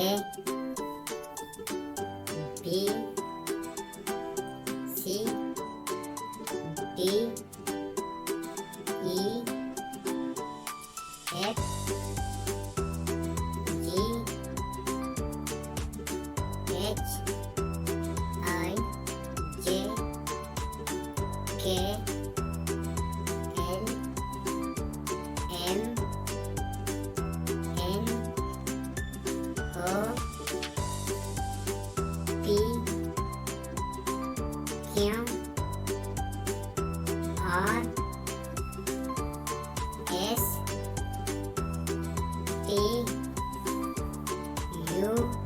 B C D E F G H I J K L M N O P Q R S T U